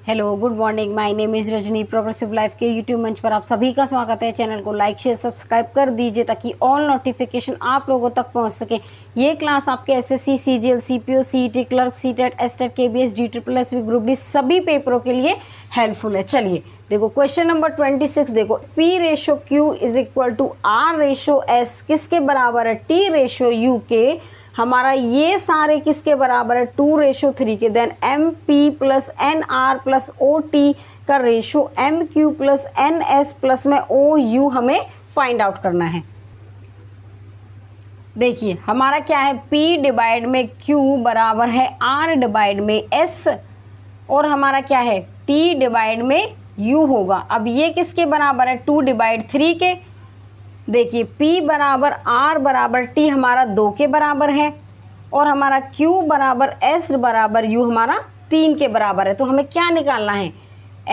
Hello, good morning. My name is Rajni. Progressive life के YouTube मंच पर आप सभी का स्वागत है। चैनल को लाइक शेयर सब्सक्राइब कर दीजिए ताकि ऑल नोटिफिकेशन आप लोगों तक पहुंच सके। ये क्लास आपके SSC, CGL, CPO, CET, clerk, CTET, STET, KBS, जीट्रिपल-एसबी, ग्रुप डी सभी पेपरों के लिए हेल्पफुल है। चलिए देखो क्वेश्चन नंबर 26। देखो P/Q is equal to R/S किसके बराबर है? T/U के। हमारा ये सारे किसके बराबर है? 2/3 के। Then MP plus NR plus OT का ratio MQ plus NS plus में OU हमें फाइंड आउट करना है। देखिए हमारा क्या है, P डिवाइड में Q बराबर है R डिवाइड में S और हमारा क्या है T डिवाइड में U होगा। अब ये किसके बराबर है? 2/3 के। देखिए P बराबर R बराबर T हमारा 2 के बराबर है और हमारा Q बराबर S बराबर U हमारा 3 के बराबर है। तो हमें क्या निकालना है?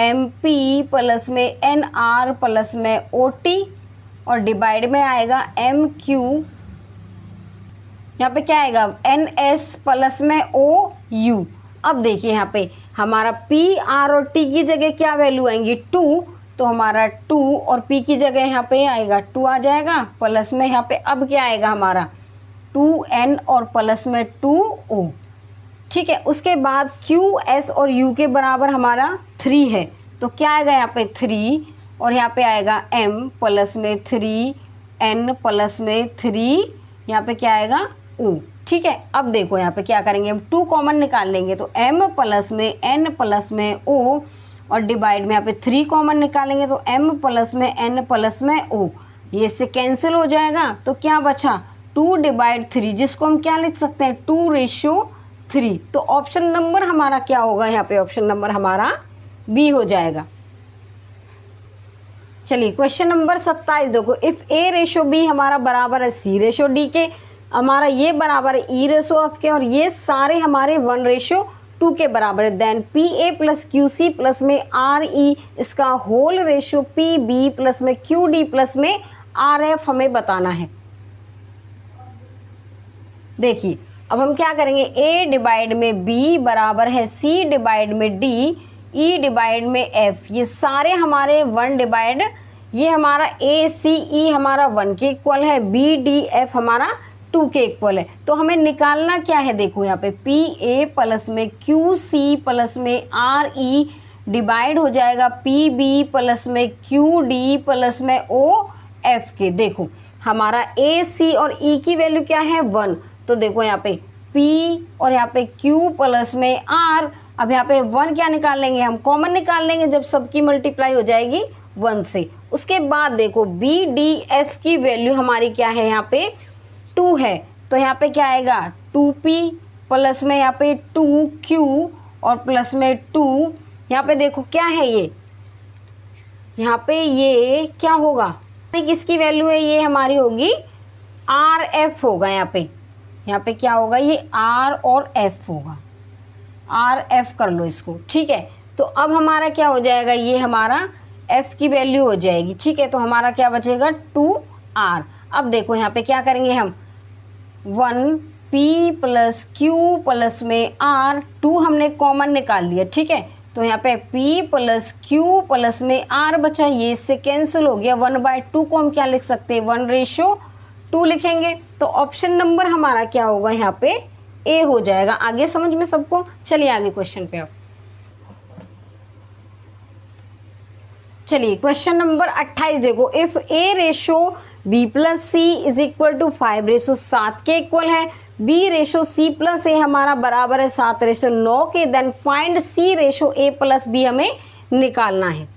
MP प्लस में NR प्लस में OT और डिवाइड में आएगा MQ, यहाँ पे क्या आएगा? NS प्लस में OU। अब देखिए यहाँ पे हमारा P, R और T की जगह क्या वैल्यू आएंगी? 2। तो हमारा 2 और P की जगह यहाँ पे आएगा 2 आ जाएगा प्लस में यहाँ पे अब क्या आएगा हमारा 2N और प्लस में 2O। ठीक है, उसके बाद Q, S और U के बराबर हमारा 3 है। तो क्या आएगा यहाँ पे 3 और यहाँ पे आएगा M प्लस में 3N प्लस में 3 यहाँ पे क्या आएगा O। ठीक है, अब देखो यहाँ पे क्या करेंगे, हम 2 कॉमन निकाल लेंगे तो M प्लस में N प्लस में O और डिवाइड में यहाँ पे 3 कॉमन निकालेंगे तो M प्लस में N प्लस में O। ये से कैंसिल हो जाएगा तो क्या बचा? 2/3 जिसको हम क्या लिख सकते हैं? 2/3। तो ऑप्शन नंबर हमारा क्या होगा? यहाँ पे ऑप्शन नंबर हमारा बी हो जाएगा। चलिए क्वेश्चन नंबर 27 देखो, इफ A/B हमारा बराबर है C/D के, हमारा ये बराबर है E/F के और ये सारे हमारे 1/2 के बराबर है। Then PA plus QC plus में RE इसका होल रेशियो PB प्लस में QD प्लस में RF हमें बताना है। देखिए अब हम क्या करेंगे, A डिवाइड में B बराबर है C डिवाइड में D, E डिवाइड में F। ये सारे हमारे 1 डिवाइड, ये हमारा ACE हमारा 1 के इक्वल है, BDF हमारा 2 के इक्वल है। तो हमें निकालना क्या है? देखो यहाँ पे PA प्लस में QC प्लस में RE डिवाइड हो जाएगा PB प्लस में QD प्लस में OF के। देखो हमारा AC और E की वैल्यू क्या है? 1। तो देखो यहाँ पे P और यहाँ पे Q प्लस में R। अब यहाँ पे 1 क्या निकाल लेंगे हम? कॉमन निकाल लेंगे जब सबकी मल्टीप्लाई हो जाएगी 1 से। उसके बाद देखो BDF की वैल्यू हमारी क्या है? यहाँ पे 2 है। तो यहाँ पे क्या आएगा? 2P प्लस में यहाँ पे 2Q और प्लस में 2। यहाँ पे देखो क्या है ये, यहाँ पे ये क्या होगा? किसकी वैल्यू है? ये हमारी होगी RF होगा। यहाँ पे क्या होगा? ये R और F होगा। RF कर लो इसको। ठीक है, तो अब हमारा क्या हो जाएगा? ये हमारा F की वैल्यू हो जाएगी। ठीक है, तो हमारा क्या बचेगा? 2R। अब देखो यहाँ पे क्या करेंगे हम? 1P प्लस Q प्लस में R, 2 हमने कॉमन निकाल लिया। ठीक है, तो यहाँ पे P प्लस Q प्लस में R बचा, ये इससे कैंसिल हो गया। 1/2 को हम क्या लिख सकते हैं? 1/2 लिखेंगे। तो ऑप्शन नंबर हमारा क्या होगा? यहाँ पे A हो जाएगा। आगे समझ में सबको? चलिए आगे क्वेश्चन पे। अब चलिए क्वेश्चन नंबर 28 देखो, if A/B plus C is equal to 5/7 के इक्वल है, B/C प्लस A हमारा बराबर है 7/9 के, then find C/A plus B हमें निकालना है।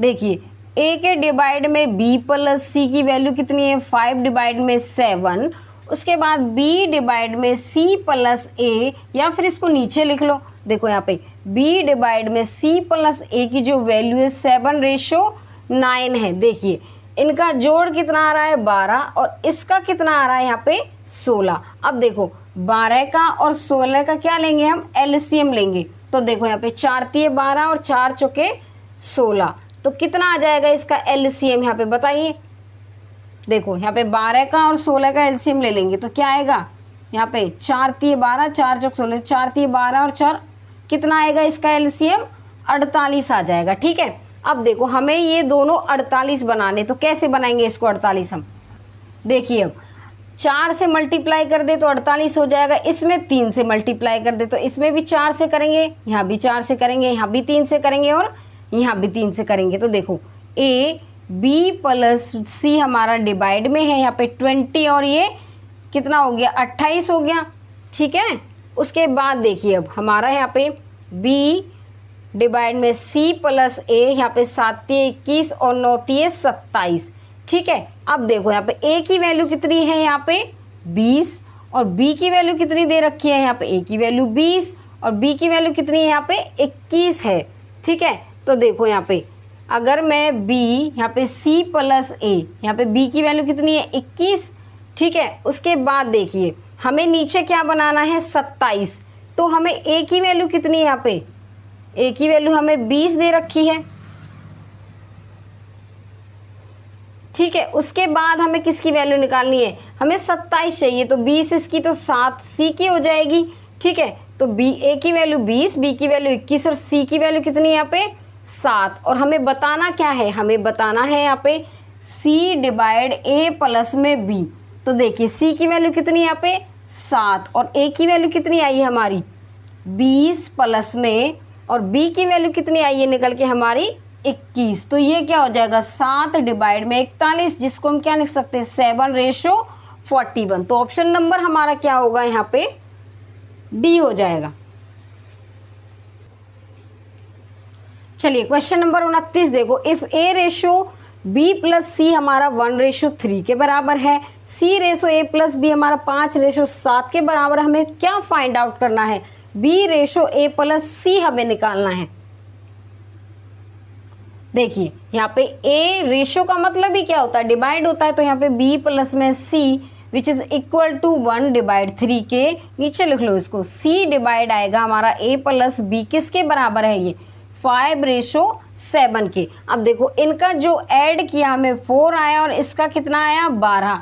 देखिए A के डिवाइड में B प्लस C की वैल्यू कितनी है? 5 डिवाइड में 7। उसके बाद B डिवाइड में C प्लस A, या फिर इसको नीचे लिख लो। देखो यहाँ पे B डिवाइड में C प्लस A की जो वैल्यू है 7/9 है। देखिए इनका जोड़ कितना आ रहा है? 12 और इसका कितना आ रहा है? यहाँ पे 16। अब देखो 12 का और 16 का क्या लेंगे हम? LCM लेंगे। तो देखो यहाँ पे 4 तिये 12 और 4 चौके 16, तो कितना आ जाएगा इसका LCM? यहाँ पे बताइए। देखो यहाँ पे 12 का और 16 का LCM ले लेंगे तो क्या आएगा? यहाँ पे 4 तिये 12, 4 चौक 16, 4 तिये 12 और 4 कितना आएगा इसका एलसीएम 48 आ जाएगा। ठीक है, अब देखो हमें ये दोनों 48 बनाने, तो कैसे बनाएंगे इसको 48 हम, देखिए अब 4 से मल्टीप्लाई कर दे तो 48 हो जाएगा, इसमें 3 से मल्टीप्लाई कर दे तो इसमें भी 4 से करेंगे, यहाँ भी 4 से करेंगे, यहाँ भी 3 से करेंगे और यहाँ भी 3 से करेंगे। तो देखो ए बी प्लस सी हमारा डिवाइड में है, यहाँ पे 20 और ये कितना हो गया 28 हो गया। ठीक है, उसके बाद देखिए अब हमारा यहाँ पे बी डिवाइड में सी प्लस ए, यहाँ पे 7 21 और 9 27। ठीक है, अब देखो यहाँ पे ए की वैल्यू कितनी है, यहाँ पे 20 और बी की वैल्यू कितनी दे रखी है, यहाँ पे ए की वैल्यू 20 और बी की वैल्यू कितनी है, यहाँ पे 21 है। ठीक है, तो देखो यहाँ पे अगर मैं बी यहाँ पे सी प्लस ए, यहाँ पे बी की वैल्यू कितनी है 21। ठीक है, उसके बाद देखिए हमें नीचे क्या बनाना है 27, तो हमें ए की वैल्यू कितनी है, यहाँ पे ए की वैल्यू हमें 20 दे रखी है। ठीक है, उसके बाद हमें किसकी वैल्यू निकालनी है, हमें 27 चाहिए, तो 20 इसकी तो 7 सी की हो जाएगी। ठीक है, तो बी ए की वैल्यू 20, बी की वैल्यू 21 और सी की वैल्यू कितनी है यहाँ पे 7। और हमें बताना क्या है, हमें बताना है यहाँ पे सी डिवाइड ए प्लस में बी। तो देखिए सी की वैल्यू कितनी है यहाँ पे 7 और ए की वैल्यू कितनी आई है हमारी 20 प्लस में, और बी की वैल्यू कितनी आई है निकल के हमारी 21। तो ये क्या हो जाएगा 7 डिवाइड में 41, जिसको हम क्या लिख सकते हैं 7/41। तो ऑप्शन नंबर हमारा क्या होगा यहाँ पे डी हो जाएगा। चलिए क्वेश्चन नंबर 29 देखो, if A ratio B plus C हमारा 1:3 के बराबर है, C ratio A plus B हमारा 5:7 के बराबर, हमें क्या फाइंड आउट करना है, बी रेशो ए प्लस सी हमें निकालना है। देखिए यहाँ पे ए रेशो का मतलब ही क्या होता है डिवाइड होता है, तो यहाँ पे बी प्लस में सी विच इज इक्वल टू 1/3 के नीचे लिख लो इसको, सी डिवाइड आएगा हमारा ए प्लस बी किसके बराबर है ये 5:7 के। अब देखो इनका जो ऐड किया हमें 4 आया और इसका कितना आया 12,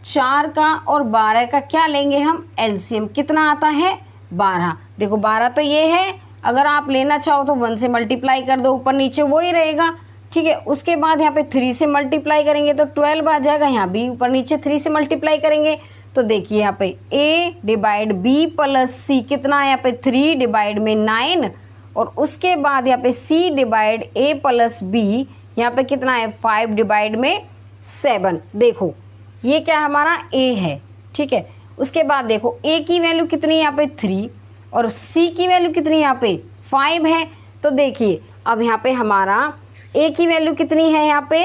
4 का और 12 का क्या लेंगे हम एलसीएम, कितना आता है 12। देखो 12 तो ये है, अगर आप लेना चाहो तो 1 से मल्टीप्लाई कर दो, ऊपर नीचे वो ही रहेगा। ठीक है, उसके बाद यहाँ पे 3 से मल्टीप्लाई करेंगे तो 12 आ जाएगा, यहाँ भी ऊपर नीचे 3 से मल्टीप्लाई करेंगे तो देखिए यहाँ पे a डिवाइड बी प्लस सी कितना है यहाँ पे 3 डिवाइड में 9, और उसके बाद यहाँ पे c divide a plus b यहाँ पे कितना है 5 डिवाइड में 7। देखो ये क्या हमारा a है। ठीक है, उसके बाद देखो a की वैल्यू कितनी है यहाँ पे 3 और c की वैल्यू कितनी है यहाँ पे 5 है। तो देखिए अब यहाँ पे हमारा a की वैल्यू कितनी है यहाँ पे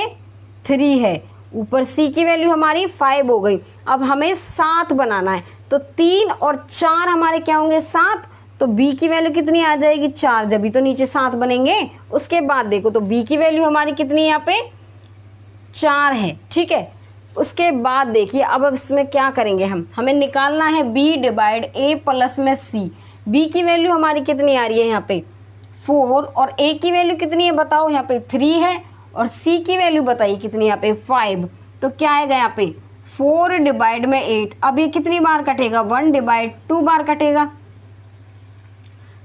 3 है, ऊपर c की वैल्यू हमारी 5 हो गई। अब हमें 7 बनाना है, तो 3 और 4 हमारे क्या होंगे 7, तो b की वैल्यू कितनी आ जाएगी 4, जब भी तो नीचे 7 बनेंगे। उसके बाद देखो तो b की वैल्यू हमारी कितनी है यहाँ पे 4 है। ठीक है, उसके बाद देखिए अब इसमें क्या करेंगे हमें निकालना है b डिवाइड a प्लस में c। b की वैल्यू हमारी कितनी आ रही है यहाँ पे 4 और a की वैल्यू कितनी है बताओ यहाँ पे 3 है, और c की वैल्यू बताइए कितनी यहाँ पे 5। तो क्या आएगा यहाँ पे 4 डिवाइड में 8। अब ये कितनी बार कटेगा 1 डिवाइड 2 बार कटेगा,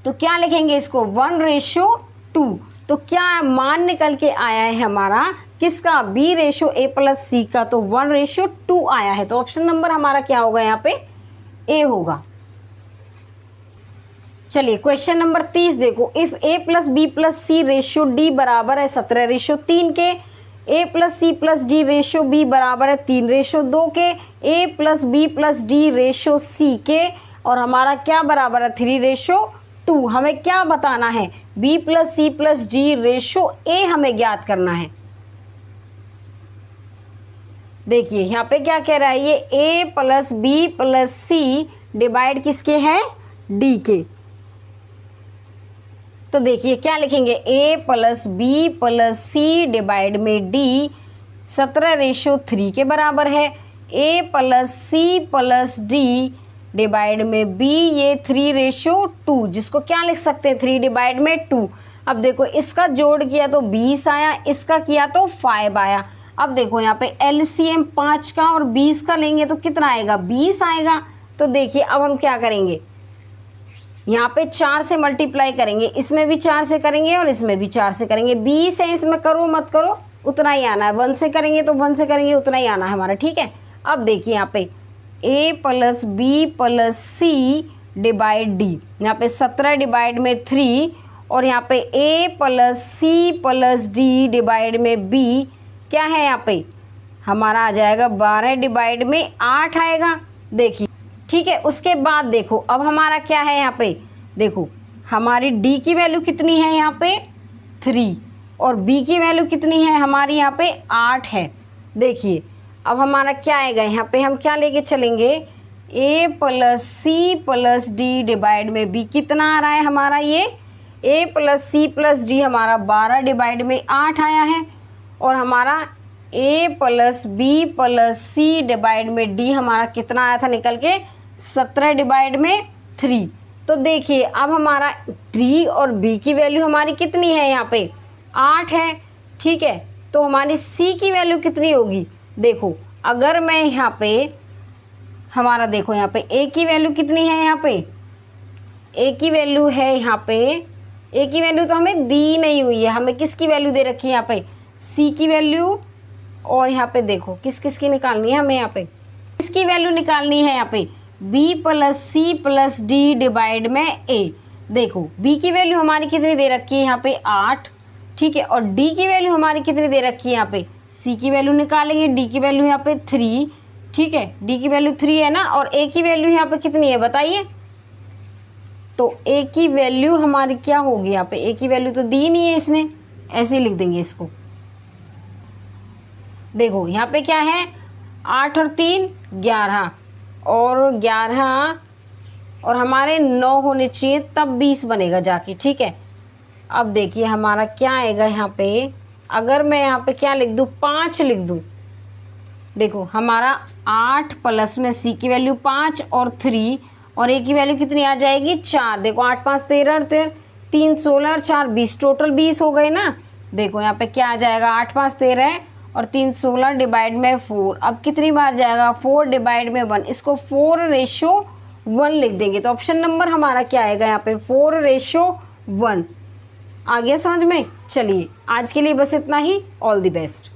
तो क्या लिखेंगे इसको 1:2। तो क्या मान निकल के आया है हमारा किसका b रेशो a प्लस सी का, तो 1:2 आया है। तो ऑप्शन नंबर हमारा क्या होगा यहाँ पे ए होगा। चलिए क्वेश्चन नंबर 30 देखो, if a plus B plus C ratio D बराबर है 17:3 के, a plus C plus D ratio b बराबर है 3:2 के, a plus B plus D ratio C के, और हमारा क्या बराबर है 3:2। हमें क्या बताना है b plus C plus D ratio a हमें ज्ञात करना है। देखिए यहाँ पे क्या कह रहा है ये a plus B plus c divide किसके है d के। तो देखिए क्या लिखेंगे a plus B plus c divide में d 17:3 के बराबर है, a plus C plus d divide में b ये 3:2, जिसको क्या लिख सकते हैं 3 डिवाइड में 2। अब देखो इसका जोड़ किया तो 20 आया, इसका किया तो 5 आया। अब देखो यहाँ पे एलसीएम 5 का और 20 का लेंगे तो कितना आएगा 20 आएगा। तो देखिए अब हम क्या करेंगे यहाँ पे 4 से मल्टीप्लाई करेंगे, इसमें भी 4 से करेंगे और इसमें भी 4 से करेंगे। 20 है, इसमें करो मत करो उतना ही आना है। 1 से करेंगे तो 1 से करेंगे उतना ही आना है हमारा, ठीक है। अब देखिए यहाँ पे a plus B plus c divide d, यहाँ पे 17 डिवाइड में 3 और यहाँ पे a plus C plus d divide में b क्या है यहाँ पे हमारा आ जाएगा 12 डिवाइड में 8 आएगा, देखिए, ठीक है। उसके बाद देखो अब हमारा क्या है यहाँ पे, देखो हमारी d की वैल्यू कितनी है यहाँ पे 3 और b की वैल्यू कितनी है हमारी यहाँ पे 8 है। देखिए अब हमारा क्या आएगा यहाँ पे, हम क्या लेके चलेंगे a plus C plus d divide में b कितना आ रहा है हमारा, ये a plus C plus d हमारा 12 डिवाइड में 8 आया है और हमारा a plus B plus c divide में d हमारा कितना आया था निकल के 17 डिवाइड में 3। तो देखिए अब हमारा d और b की वैल्यू हमारी कितनी है यहाँ पे 8 है, ठीक है। तो हमारी c की वैल्यू कितनी होगी, देखो अगर मैं यहाँ पे हमारा देखो यहाँ पे a की वैल्यू कितनी है, यहाँ पे a की वैल्यू है यहाँ पे a की वैल्यू तो हमें दी नहीं हुई है, हमें किसकी वैल्यू दे रखी है यहाँ पे c की वैल्यू और यहाँ पे देखो किस किस की निकालनी है हमें, यहाँ पे इसकी वैल्यू निकालनी है यहाँ पे b प्लस सी प्लस डी डिवाइड में a। देखो b की वैल्यू हमारी कितनी दे रखी है यहाँ पे 8, ठीक है, और d की वैल्यू हमारी कितनी दे रखी है यहाँ पे, c की वैल्यू निकालेंगे, d की वैल्यू यहाँ पे 3, ठीक है, d की वैल्यू 3 है ना, और a की वैल्यू यहाँ पे कितनी है बताइए। तो a की वैल्यू हमारी क्या होगी यहाँ पे, a की वैल्यू तो दी नहीं है इसने, ऐसे ही लिख देंगे इसको। देखो यहाँ पे क्या है 8 और 3 11 और 11 और हमारे 9 होने चाहिए तब 20 बनेगा जाके, ठीक है। अब देखिए हमारा क्या आएगा यहाँ पे, अगर मैं यहाँ पे क्या लिख दूँ 5 लिख दूँ, देखो हमारा 8 प्लस में c की वैल्यू 5 और 3 और a की वैल्यू कितनी आ जाएगी 4। देखो 8 5 13 3 16 और 4 20, टोटल 20 हो गए ना। देखो यहाँ पे क्या आ जाएगा 8 5 13 और 3 16 डिवाइड में 4, अब कितनी बार जाएगा 4 डिवाइड में 1, इसको 4:1 लिख देंगे। तो ऑप्शन नंबर हमारा क्या आएगा यहाँ पे 4:1। आ गया समझ में। चलिए आज के लिए बस इतना ही, ऑल द बेस्ट।